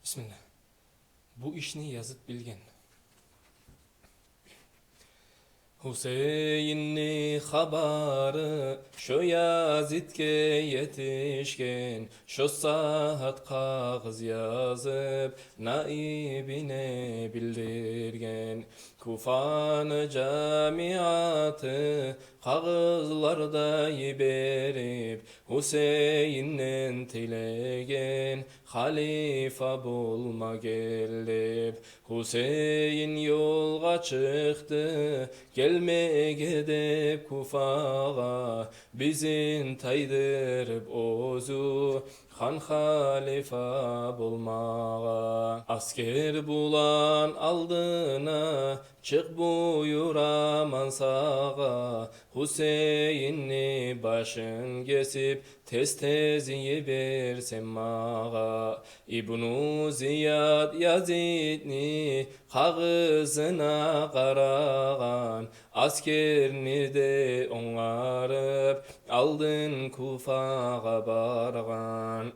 Bismillah. Bu işni yazıp bilgen. Hüseyin'ni habarı şu yazitke yetişken, şu saat kağız yazıp naibine bildirgen. Kufan camiatı kağızlarda berip, Hüseyin'den tilegen halifa bulma gelip. Hüseyin yolga çıktı, gelme gidip Kufağa, bizin taydırıp ozu Han halifa bulmağa. Asker bulan aldına, çık buyur aman sağa. Hüseyin'ni başın kesip tez tez yibersem mağa. İbn-i Ziyad Yazidni kağızına karagan, askerini de onarıp aldın Kufağa bargan.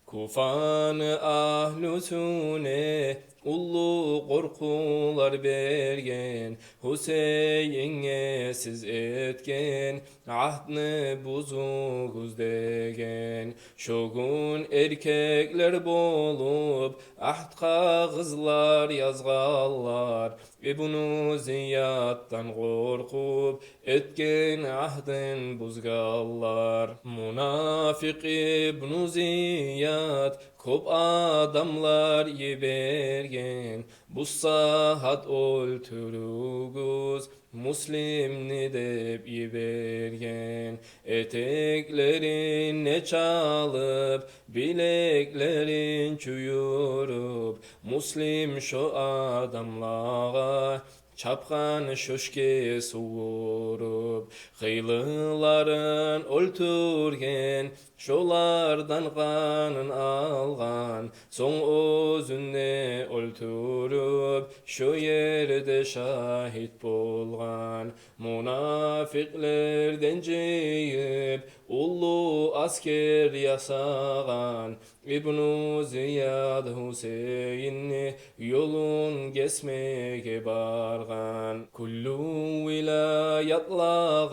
Kufanı ahlüsüne ullu korkular bergen, Hüseyin'e siz etken ahdını buzuguz degen. Şogun erkekler bolup ahd kağızlar yazgallar, İbn-i Ziyad'dan korkup etken ahdın buzgallar. Münafık İbn-i Ziyad kop adamlar yibergen, bu saat öldürügüz Müslimni dep yibergen. Eteklerin ne çalıp bileklerin çuyurup, Müslim şu adamlara çapkan şöşke suvurup. Hıylıların öldürgen, şolardan kanın algan, son özünde öldürüp şu yerde şahit bolgan. Münafıklerden ceyip ullu asker yasagan, İbn-i Ziyad Hüseyin'i yolun kesmeye bargan. Kullu vilayatlağa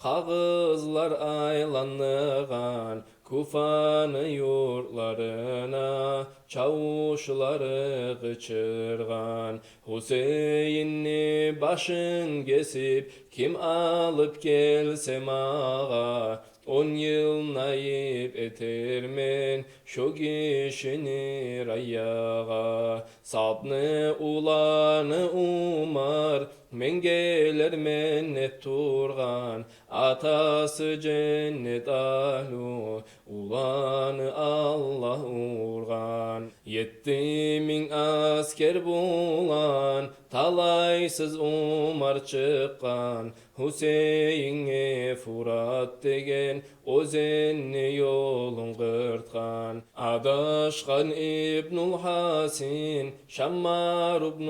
kağızlar aylanıgan, Kufanı yurtlarına çavuşları gıçırgan. Hüseyin'ni başın kesip kim alıp gelse mağa, 10 yıl naip etermen şu kişini rayağa. Sabni ulanı umar men gelermen et turgan, atası cennet ahlu ulanı Allah urgan. 7000 asker bulan talaysız umar çıkkan, Hüseyin'e Furat degen ozenni yolun kırtkan. Adaşkan İbnül Hasin, Şammar ibn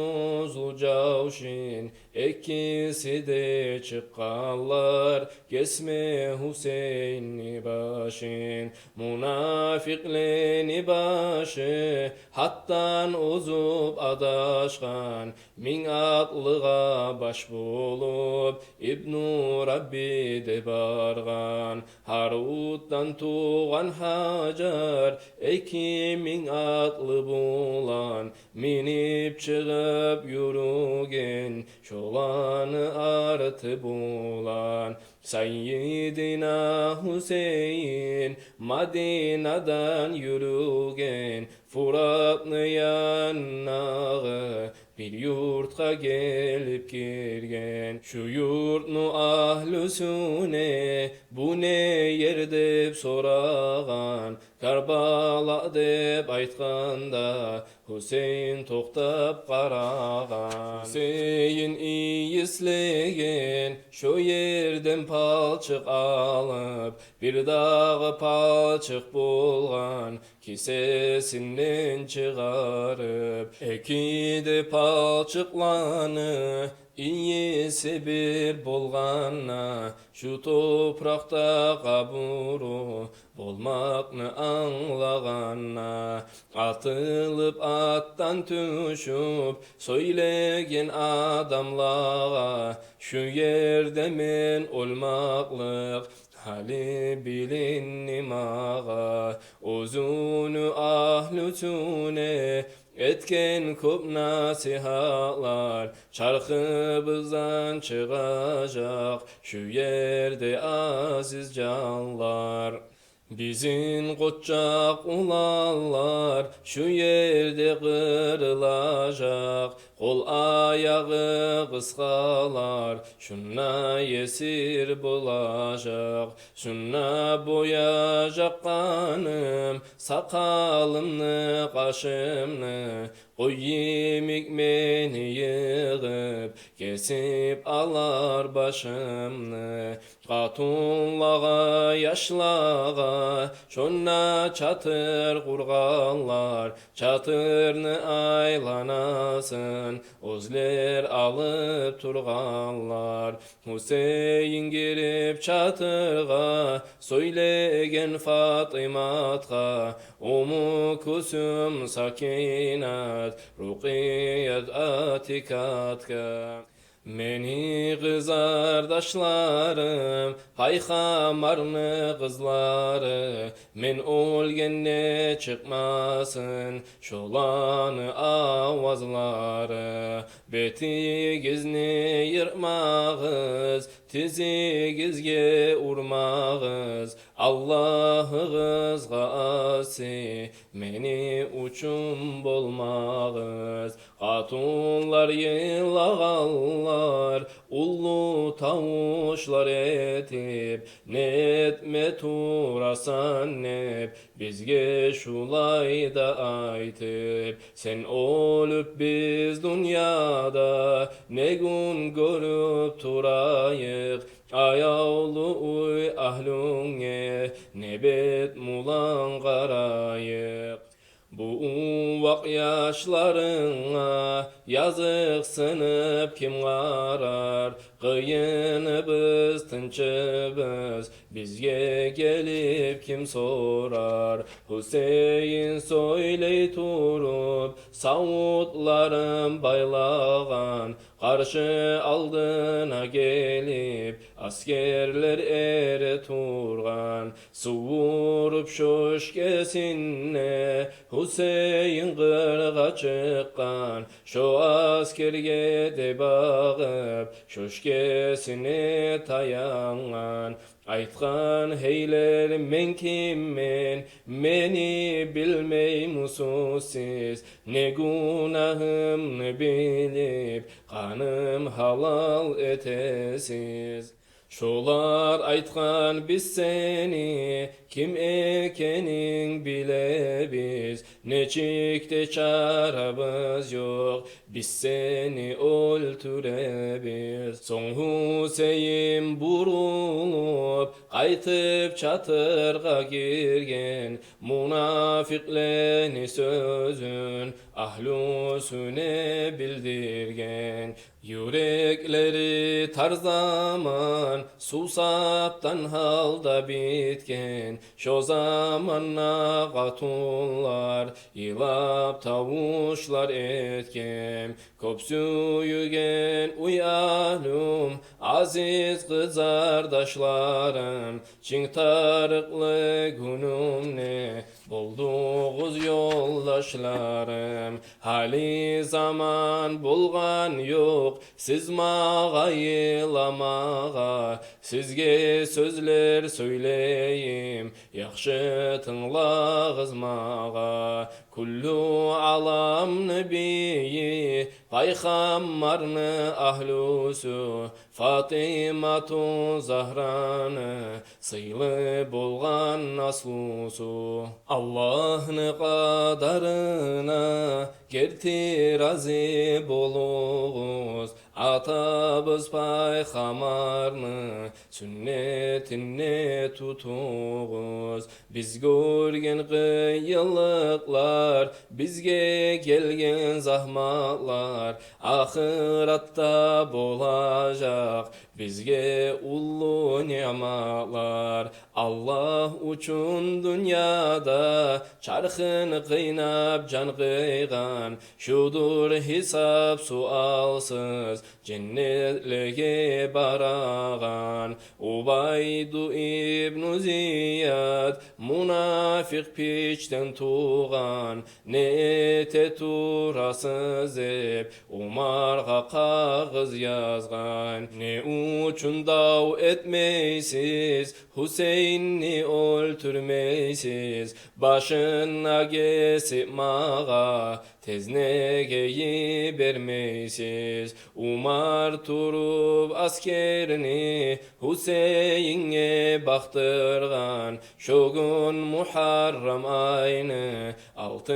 Zucavşin, ikisi de çıkkanlar kesme Hüseyin'i başın. Münafıklerini başı hattan uzup adaşkan, min aklığa baş bulup İbn-i Rabbi de bargan. Harut'tan tuğan Hacar 2000 atlı bulan, minip çıkıp yürügen şolanı artı bulan. Sayyidina Hüseyin Madina'dan yürügen, Furat'nı yannağı bir yurtga gelip girgen. Şu yurtnu ahlüsüne bu ne yer dep soragan, Karbala dep aytkanda Hüseyin toktap karagan. Hüseyin iyislegen şu yerden palçık alıp, bir dağı palçık bulgan kisesinden çıkarıp, ekide palçıklanı İyisi bir bolğanna, şu toprakta qaburu bolmakны anlağanna. Atılıp attan düşüp söylegen adamlağa, şu yerde men olmaklık hali bilinnim ağa. Uzunu ahlüsüne etken köp nasihatlar, çarkımızdan çıkacak şu yerde aziz canlar. Bizim koçak ulallar şu yerde kırılacak, kol ayağı kıskalar şuna yesir bulacak. Şuna boyacak kanım sakalımны kaşımны, koy yemik meni yığıp kesip alar başımны. Katunlağa yaşlağa şonna çatır kurganlar, çatırны aylanasın özler alıp turganlar. Hüseyin girip çatırga söylegen Fatımatga, Umu Kusum Sakinat Ruqiyat Atikatka. Meni kızardaşlarım, payxamarны kızları, men ölgenne çıkmasın şolanı avazları. Betigizni yırmağız, tizigizge urmağız, Allah'ığızga asi, meni uçum bolmağız. Katunlar yılağallar, ullu tavuşlar etip, netme turasan nep, bizge şulay da aytıp. Sen olup biz dünyada ne gün görüp turayık, ayağlı uy ahlunge nebet mulan qarayık. Bu uvak yaşlarına yazık sınıp kim qarar, kıyınıbız tınçıbız bizge gelip kim sorar. Hüseyin söyley turup savutlarım baylağan, karşı aldına gelip askerler ere turgan. Suvurup şoşkesinne Hüseyin qırğa çıkkan, şo askerge de bağıp şoşkesine tayangan. Aytkan heyler men kimmen, meni bilmey musunuz siz? Ne günahımны bilip kanım halal etesiz. Şolar aytkan biz seni kim ekenin bile biz, neçikte çarabız yok biz seni öldürebiz. Son Hüseyin burulup kaytıp çatırga girgen, munafikleni sözün ahlüsüne bildirgen. Yürekleri tar zaman susaptan halda bitken, şo zamanna katunlar yılap tavuşlar etken. Köp süyügen uy ahlum aziz kızardaşlarım, çin tarıklı günümne bolduğuz yoldaşlarım. Hali zaman bulgan yok siz mağa yılamağa, sizge sözler söyleyim yaxşı tınlağız mağa. Kullu alam nebiyi payxammarны ahlüsü, Fatimatu Zahra'nı sıylı bolgan naslusu. Allah'ны qadarına gerti razı boluguz, Atabız paygamarны sünnetine tutuguz. Biz görgen kıyılıklar, bizge gelgen zahmatlar ahiratda bolacak. Bizge ullu ni'matlar. Allah üçün dünyada çarkın kıynap can kıygan. Şudur hesap sualsız cennetlige baragan. Ubaydu İbn Ziyad münafık piçten tuğan. Ne ete turasız hep Umar'a kağız yazgan. Ne üçün dav etmeysiz Hüseyin'i öldürmeysiz. Başına kesip mağa teznegeyi vermeysiz. Umar turup askerini Hüseyin'e baktırgan. Şogun Muharram ayını 6.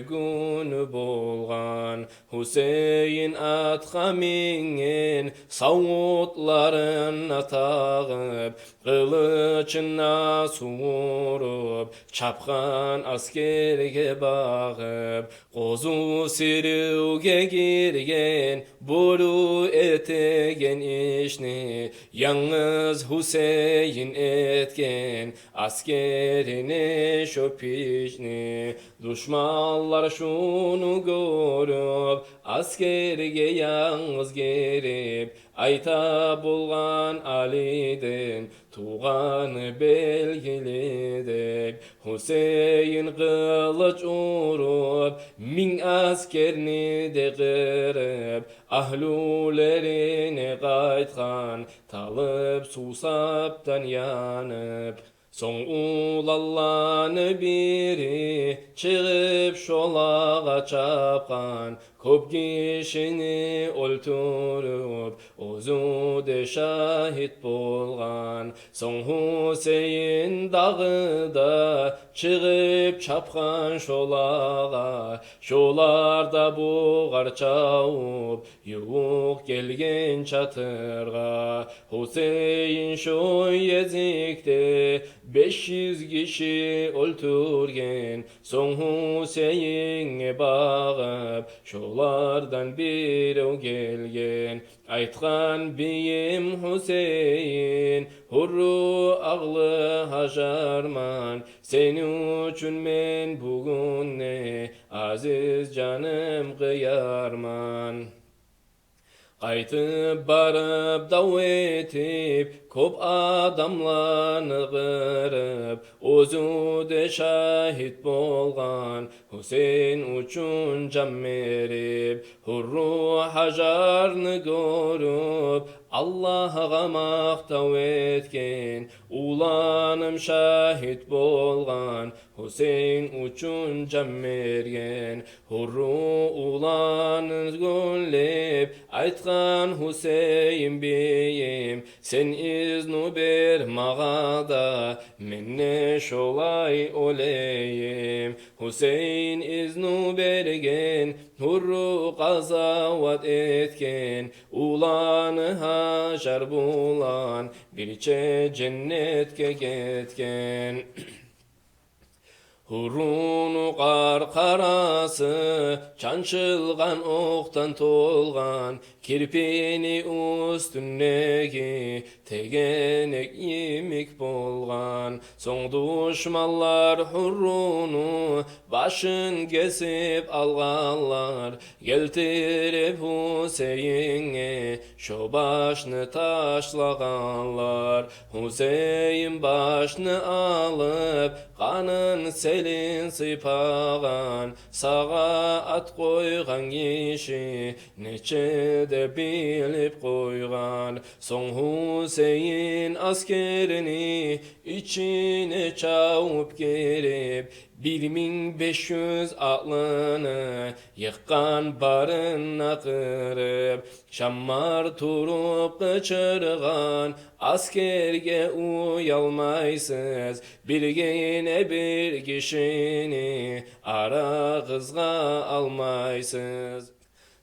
günü bolgan. Hüseyin atqa mingen savutlarına tağıp kılıçına suvurup çapkan askerge bağıp qozu sirüge girgen boru etegen işni yalnız Hüseyin etken askerine şöpişni. Düşmanlar şunu görüp askerge yalnız gerip ayta bulgan Ali'den tuğanı belgilidir. Hüseyin kılıç urup min askerini de kırıp ahlulerine kaytkan talıp susaptan yanıp. Son ulallanı biri çıkıp şolağa çapkan. Köp kişini öldürüp ozu de şahit bolgan. Son Hüseyin dağıda çıkıp çapkan şolağa. Şolarda buğar çavup yuvuk gelgen çatırga. Hüseyin şu yezikte 500 kişi öldürgen. Son Hüseyin'e bağıp şolardan biri gelgen. Aytgan beyim Hüseyin hurru ağlı hajarman. Senin üçün men bugün ne aziz canım kıyarman. Qaytıp barıp dav etip köp adamlarını kırıp ozu de şahit bolgan. Hüseyin üçün can verip hurru hajarını görüp Allah'a maktav etken. Ulanım şahit bolgan Hüseyin üçün can vergen. Hurru ulanın gönlep aytkan Hüseyin beyim sen iznu ber mağa da menne şolay oleyim. Hüseyin iznu bergen hurru qazavat etken. Ulanı hajar bulan birçe cennetke getken. Hurunu qar qarası çançılgan oktan tolgan. Kirpini üstündeki tegenek yemik bolgan. Son düşmanlar hurunu başın kesip alganlar. Geltirip Hüseyin'e şu başını taşlaganlar. Hüseyin başını alıp kanın selin sıpagan. Sağa at koygan kişi neçe de bilip koygan. Son Hüseyin askerini içine çavup girip 1500 atlını yıkkan barına kırıp şammar turup kaçırgan. Askerge uyalmaysız bilgine bir kişini ara kızga almaysız.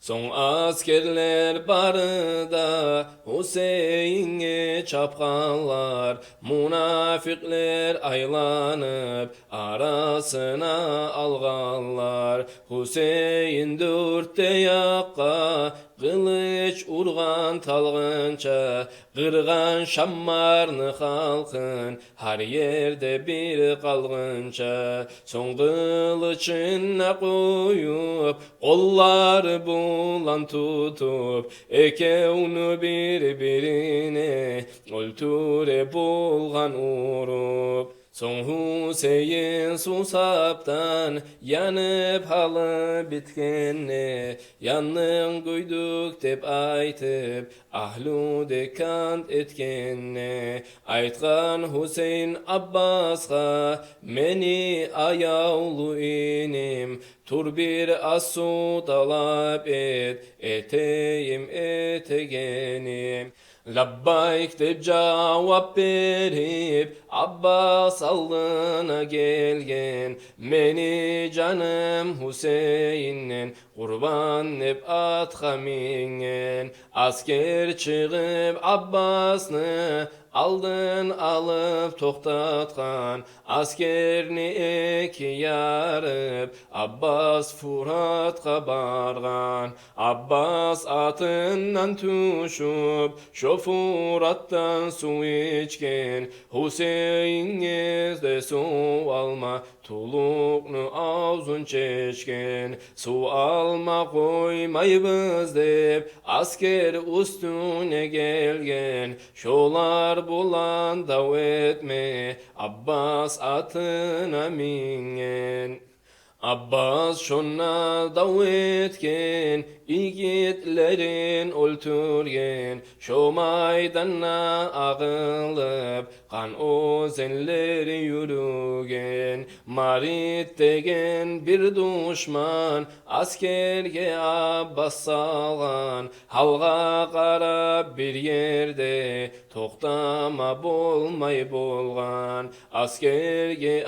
Son askerler barıda Hüseyin'i çapkanlar, munafikler aylanıp arasına alganlar. Hüseyin dörtte yakka kılıç urgan talgınça, kırgan şammarını halkın har yerde bir kalgınça. Son kılıçına koyup kollar bulan tutup ekevnu birbirine öldüre bulgan urup. Son Hüseyin susaptan yanıp halı bitkenne, yanın koyduk dep aytıp ahlude kant etkenne. Aytkan Hüseyin Abbas'a meni ayavlu inim, tur bir asu talap et, eteyim etegenim. Labbayk deb cevap verip Abbas aldına gelgen, meni canım Hüseyin'en kurban hep atha mingen. Asker çıkıp Abbas'ını aldın alıp toktatkan, askerini iki yarıp Abbas Furat'a bargan. Abbas atından tuşup şu Furat'tan su içken, Hüseyin'e de su alma tuluknu ağzın çeşken. Su alma koymayız dep asker üstüne gelgen, şolar bulan davetme Abbas atına mingen. Abbas şonna davetken, yiğitlerin öldürgen, şu maydana ağılıp kan ozenleri yürügen. Marit degen bir düşman askerge Abbas salgan, halga qarap bir yerde toktama bolmay bolgan. Askerge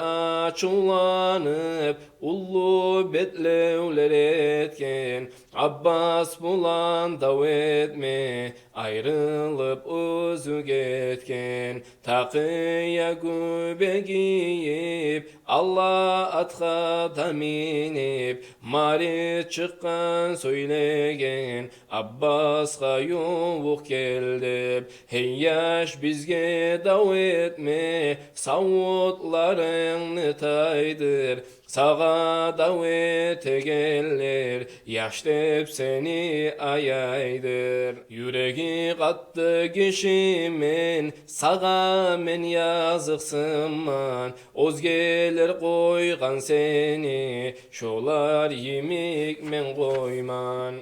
açulanıp ullu betlevler etken, Abbas bulan davetme ayrılıp özü getken. Takıya gübe giyip Allah atha taminip, Marit çıkkan söylegen Abbas'a yuvuk geldip. Hey yaş bizge davetme savutlarını taydır, sağa davete geller yaş dep seni ayaydır. Yüreği kattı kişimin sağa men yazıksınman, özgeler koygan seni şolar yemik men koyman.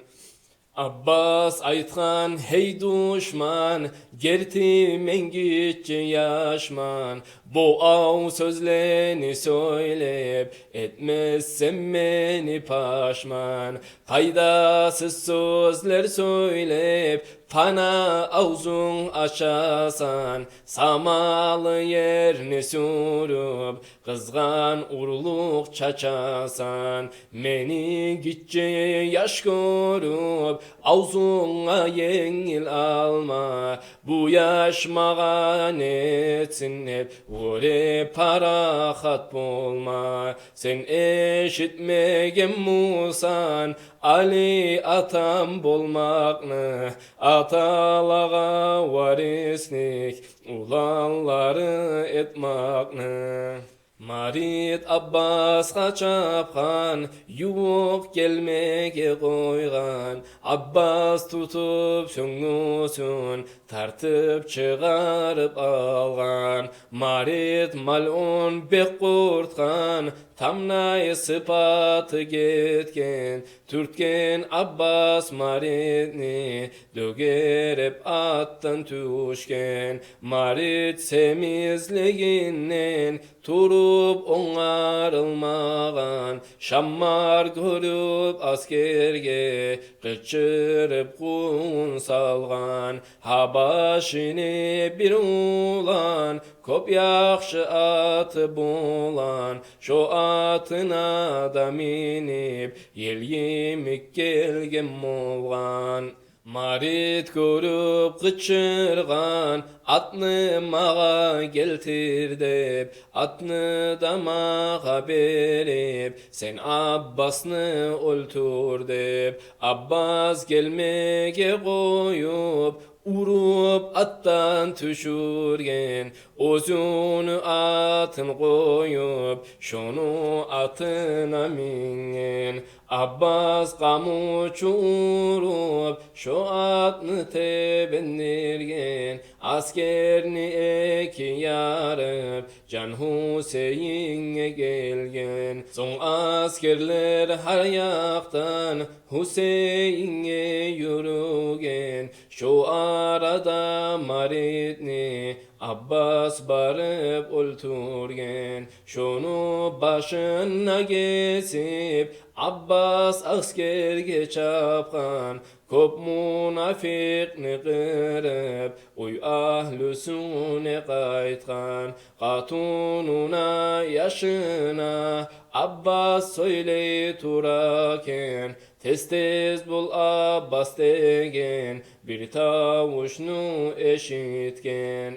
Abbas aytkan hey düşman, gertimen gitçe yaşman. Bu av sözlerini söylep etmezsem beni paşman. Faydasız sözler söylep fana ağzın açasan, samalı yerini sürüp kızgan urluk çaçasan. Meni gitçe yaş görüp ağzına yengil alma, bu yaş mağan etsin hep ure parahat bolma. Sen eşitmegen Musan Ali atam bolmakны, atalağa varislik ulanları etmakны. Marit Abbas'a çapkan, yuvuk gelmege koygan. Abbas tutup söngüsün tartıp çıkarıp algan. Marit malun bek kurtkan, tamnay sıfatı getken. Türtken Abbas Maritni dögerep attan tüşken. Marit semizliginden turu turup oңarılmagan, şammar görüp askerge, kıçırıp kuğun salgan, ha başını bir ulan, köp yaxşı atı bulan, şo atına da minip, yel yemik gelgen molgan. Marit görüp kıçırgan, atını mağa geltir dep, atını da mağa berip, sen Abbas'ını öldür dep, Abbas gelmege koyup, urup attan düşürgen, özünü atın koyup, şonu atına mingen. Abbas kamuçu urup, şo atını tebendirgen, askerini eki yarıp, Can Hüseyin'e gelgen. Son askerler har yaktan, Hüseyin'e yürügen, şo arada Maritni Abbas barıp öldürgen, şonu başına kesip Abbas askerge çapkan, köp munafikni kırıp uy ahlüsüne kaytkan, katununa yaşına Abbas söyle turaken, tez tez bul Abbas degen, bir tavuşnu eşitken.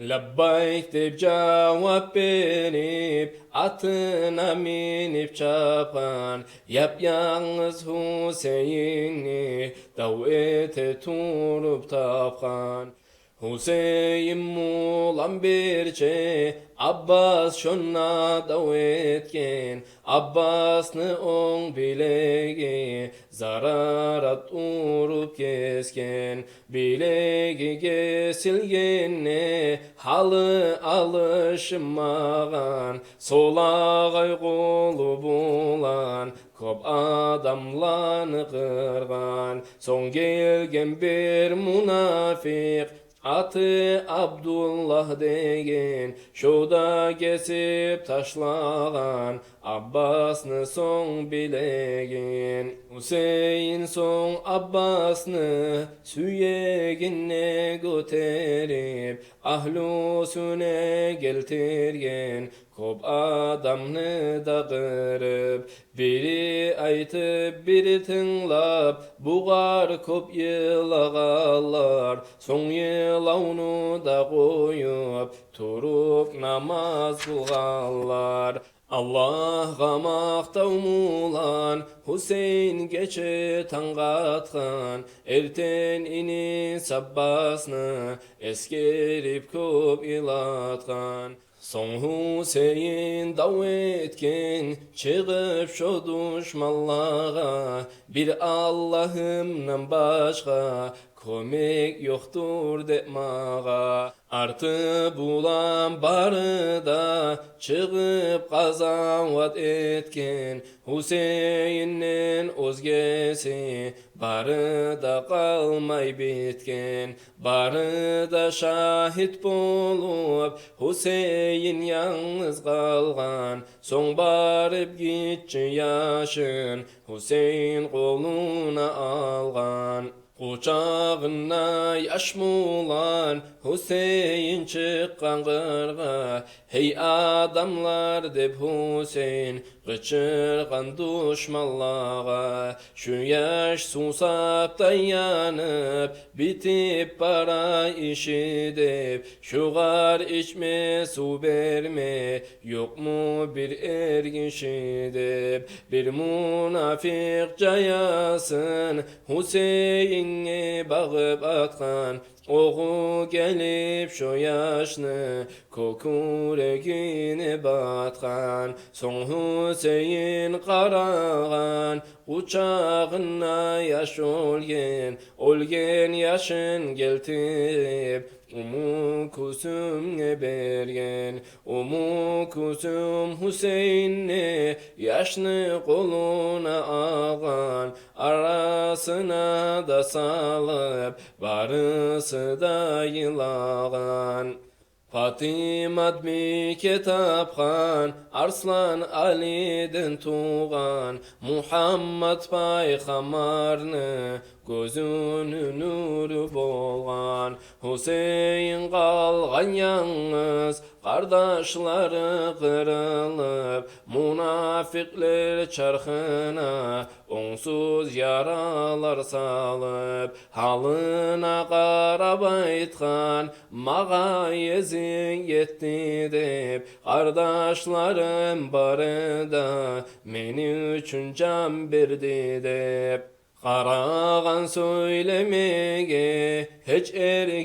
Labbayk deb cevap verip, atına minip çapan, yapyalnız Hüseyin'i davete turup tapkan. Hüseyin mulan birçe, Abbas şonna davetken, Abbas'ны oң bilegi, zararat urup kesken, bilegi kesilgenne, halı alışmagan, solagay kolu bulan, köp adamlarını kırgan, son gelgen bir münafik, atı Abdullah degen, şoda kesip taşlagan, Abbas'ны son bilegen. Hüseyin son Abbas'ны süyegine göterip, ahlüsüne geltirgen, köp adamны da kırıp, biri aytıp biri tınlap, buğar köp yılağalar, son yılağını da koyup, turup namaz kılğanlar. Allah'a maqtav mulan, Hüseyin geçe tangatkan, erten ini Abbas'ны eskerip köp ilatkan. Son Hüseyin davetken, çıgıp şo düşmanlağa, bir Allah'ımdan başka kömek yoktur dep mağa. Artı bulan barı da çıgıp kazanvat etken, Hüseyin'in özgesi barı da kalmay bitken, barı da şahit bulup Hüseyin yalnız kalgan, son barıp gitçi yaşın Hüseyin koluna algan. Kucağına yaş mulan Hüseyin çıkkan kırga, hey adamlar dep Hüseyin kıçırgan düşmanlağa. Şu yaş susap dayanıp bitip para işi dep, şugar içme su verme, yok mu bir ergişi dep. Bir münafik cayasın Hüseyin'e bağıp atkan, oğu gelip şo yaşını kokuregine batkan. Son Hüseyin karagan, uçağına yaş olgen yaşın geltip, Umu Kusum'e bergen, Umu Kusum Hüseyin'e yaşını koluna algan, arasına da salıp barısı da yılağan. Fatimat mi kitapxan, Arslan Ali'den tuğan, Muhammed payxamarını, gözünün nuru bolgan. Hüseyin qalgan yalnız, kardeşleri kırılıp, munafikler çarxına, onsuz yaralar salıp, halına qarab aytkan, mağa yezin yetti dep, kardeşlerim barıda, meni üçün can berdi dep. Qarağan söylemege, hiç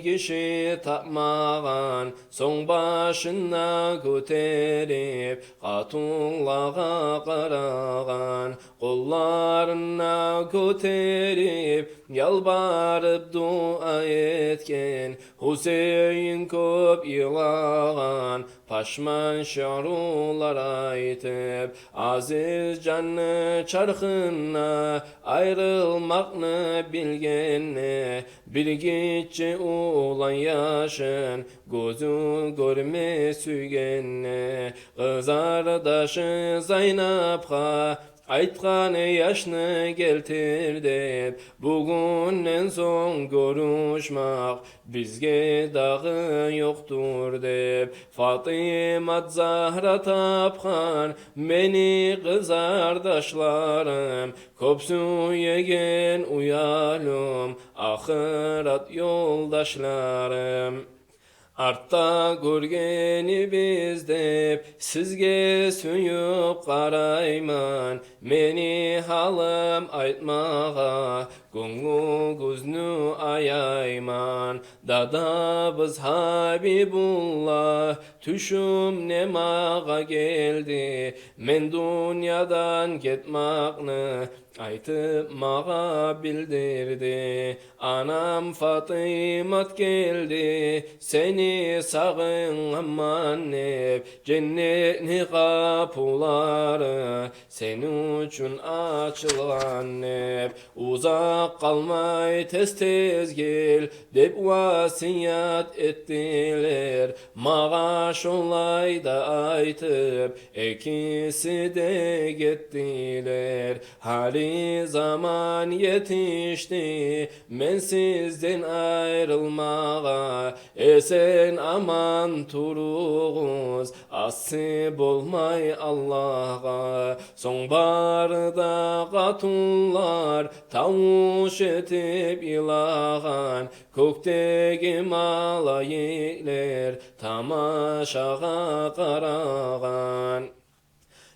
kişi tapmağan, son başına göterip, katunlağa qarağan, kollarına göterip, yalvarıp dua etken, Hüseyin köp yılağan, paşman şarular aytıp, aziz canı çarxına, ayrılmakны bilgenne, bilgitçe ulan yaşın, gözü görme süygenne, kızardaşı Zaynap'a, aytkan yaşını geltir dep, bugünden son görüşmak, bizge dağı yoktur dep. Fatimat Zahra tapkan, meni kızardaşlarım, köpsü yegen uyalım, ahiret yoldaşlarım. Artta görgeni bizdep, sizge süyüp qarayman, meni halım aytmağa, gönlü gözünü ayayman. Dada biz Habibullah, tüşüm nemağa geldi, men dünyadan ketmaqны, aytıp mağa bildirdi. Anam Fatimat geldi, seni sağın aman hep, cennetni kapıları senin üçün açılgan hep. Uzak kalmay tez gel dep vasiyat ettiler, mağa şolay da aytıp ikisi de gittiler. Hali zaman yetişti, men sizden ayrılmağa, esen aman turuğuz, asip olmay Allah'a. Son barda katunlar, tavuş etip ilağan, kökteki malayikler, tamaşağa qarağan.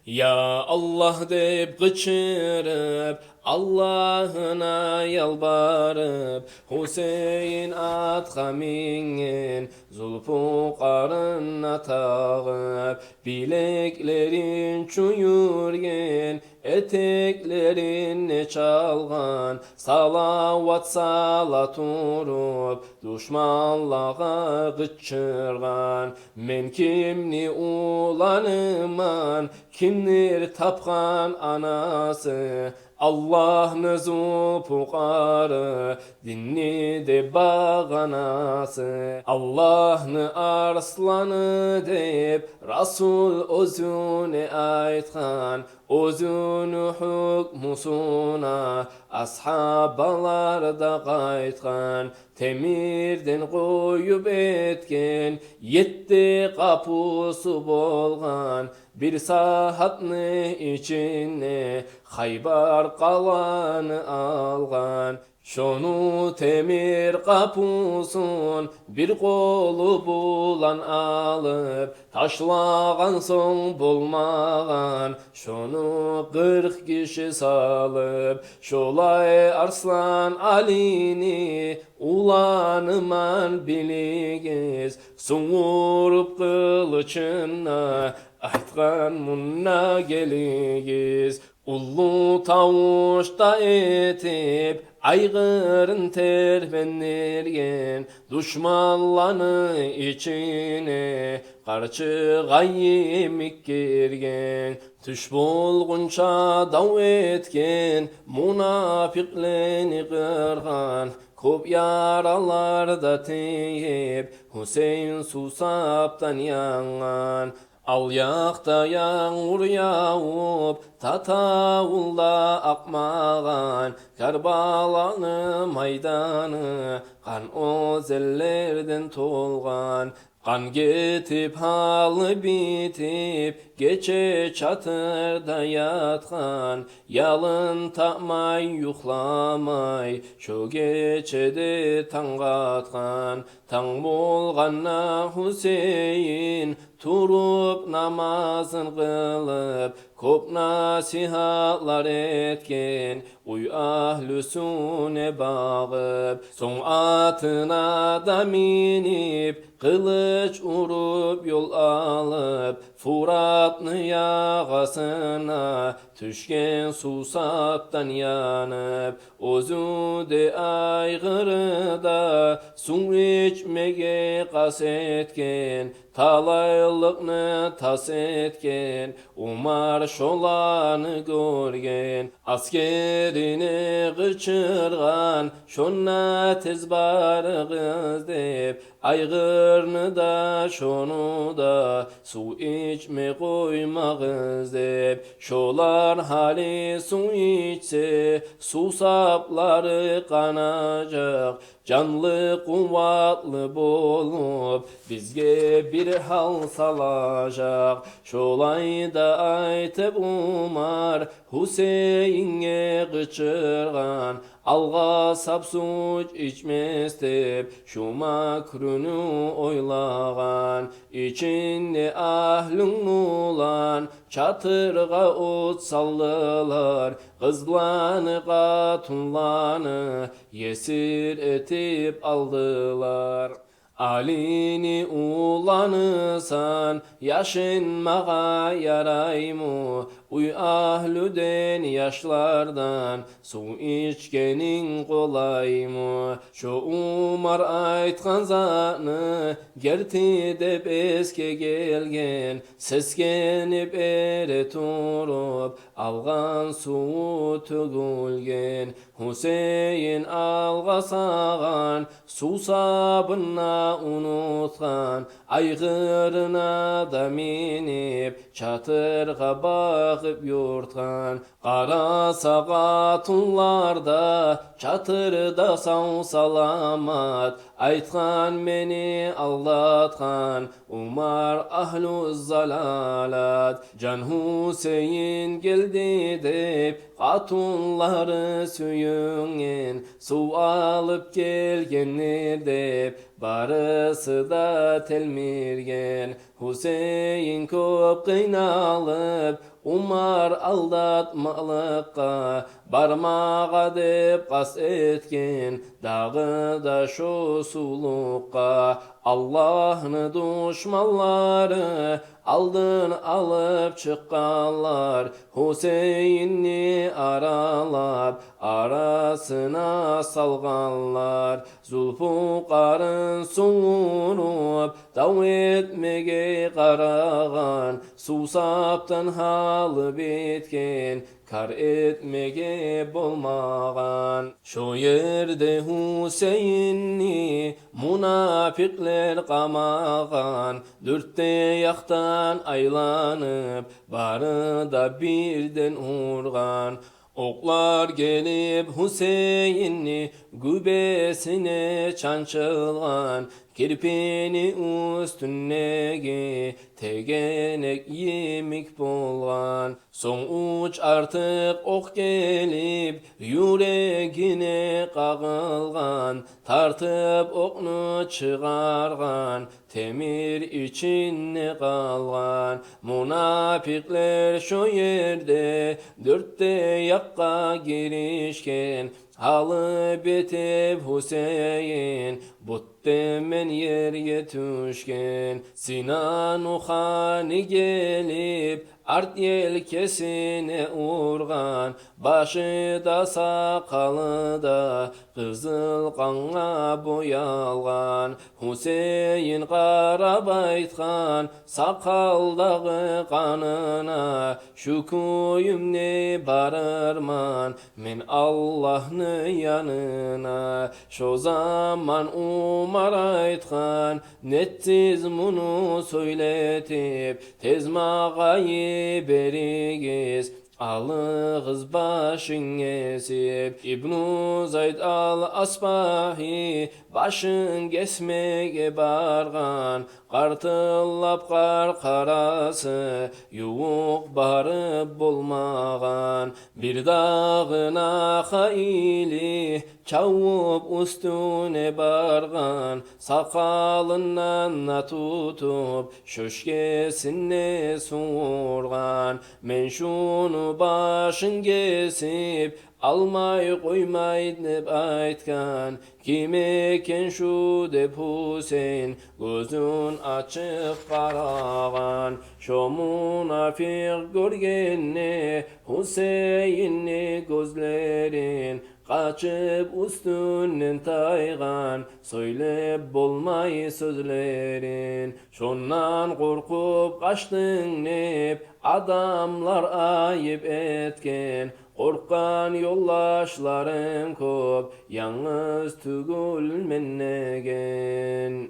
Ya Allah dep gıçırıp, Allah'ına yalvarıp, Hüseyin atqa mingen, zulfu qarına tağıp, bileklerin çuyurgen, eteklerin çalgan, salavat sala turup, düşmanlağa gıçırgan. Men kimni ulanıman, kimdir tapkan anası, Allah'nı zupuqarı, dinni de bağanası. Allah'nı arslanı dep, Rasul özüne aytkan, özünü hükmusuna, ashabalar da qaytkan. Temirden koyup etken, yetti kapısı bolgan, bir saatni içine Haybar qalanı algan. Şonu temir kapıсын bir kolu bulan alıp, taşlagan son bolmagan, şonu 40 kişi salıp, şolay Arslan Ali'ni ulanıman biligiz, suğurup kılıçına, aytkan munna geligiz. Ullu tavuşta etip, aygırın terbenlergen, düşmanlanı içine, karşı gayyemik girgen. Түш болғынша дау еткен, мұнафиқлені қырған, Kop yaralarda teyip Hüseyin susaptan yangan Al yakta yağmur yağıp Tatavulda akmagan Kerbala'nın maydanı Kan o zellerden tolgan Kan getip halı bitip Geçe çatırda yatkan Yalın takmay yuhlamay Şu geçede tan katkan Tan bolganna Hüseyin Turup namazın kılıp Kop nasihatlar etken Uy ahlüsüne bağıp Son atına da minip Kılıç urup yol alıp Furat'nı yağasına Düşken susaptan yanıp Ozu de aygırıda Su içmege kasetken Talaylıkны tas etken Umar şolanı görgen Askerini gıçırgan Şonna tez barıgız dep Aygırını da şonu da Su içme koymağız dep Şolar hali su içse Su sapları kanacak Canlı kuvatlı bolup Bizge bir hal salacak Şolay da aytıp Umar Hüseyin'e gıçırgan Alga sap suç içmez dep Şu makrunu oylagan İçinde ahlın ulan Çatırga ot saldılar Kızlanı katunlanı Yesir etip aldılar Alini ulanısan yaşınmağa yaraymu Uy ahlüden yaşlardan su içkenin kolay mı? Şu Umar aytkan zanı gerti dep eske gelgen Seskenip ere turup algan su tügülgen Hüseyin alga sağan su sabına unutkan Aygırına da minip çatırga bakıp yurtkan Kara saqatullarda çatırda sağ salamat Aytkan meni aldatkan Umar ahlu zalalat Can Hüseyin geldi dep Katunları süyüngen Su alıp gelgenler dep Barısı da telmirgen Hüseyin köp kıynalıp Umar aldatmalıkka barmağa dep kas etken Dağı da şu sulukka Allah'ını düşmanları aldın alıp çıkanlar Hüseyin'i aralap arasına salganlar Zulfukarın soğunup dav etmege karagan Susaptan halı bitken kar etmege bolmagan Şu yerde Hüseyin'i munafikler kamagan Dörtte yaktan aylanıp barı da birden urgan Oklar gelip Hüseyin'i gübesine çançılgan Kirpini üstündeki tegenek yemik bolgan Son uç artık ok gelip yüreğine kağılgan Tartıp oknu çıkargan temir içinde kalgan Munafikler şu yerde dörtte yakka girişken Halı bitip Hüseyin Buttemen yerge düşken Sinan Ukhani gelip art yelkesine urgan Başı da sakalı da kızıl kanla boyalgan Hüseyin Karabaytkan sakaldağı kanına Şu kuyum ne barırman men Allah'ını başını yanına. Şu zaman Umar aytkan, nettiz bunu söyletip, tez mağayı berigiz, alığız başın esip. İbn-i Zayd al-Asbahi başın kesmege bargan, qartıllap qar qarası yuğuq barıp bolmagan. Bir dağına hayli çavup üstüne bargan, sakalından tutup şöşkesine surgan. Men şunu başın kesip almay koymay dep aytkan, kim eken şu dep Hüseyin gözün açık karagan. Şu münafık görgenne Hüseyin'i gözlerin kaçıp üstünden taygan, söylep bolmay sözlerin. Şondan korkup kaçtın nep, adamlar ayıp etken, korkan yoldaşlarım köp, yalnız tügül mennegen.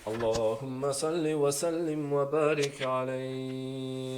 Allahümme salli ve sellim ve barik aleyh.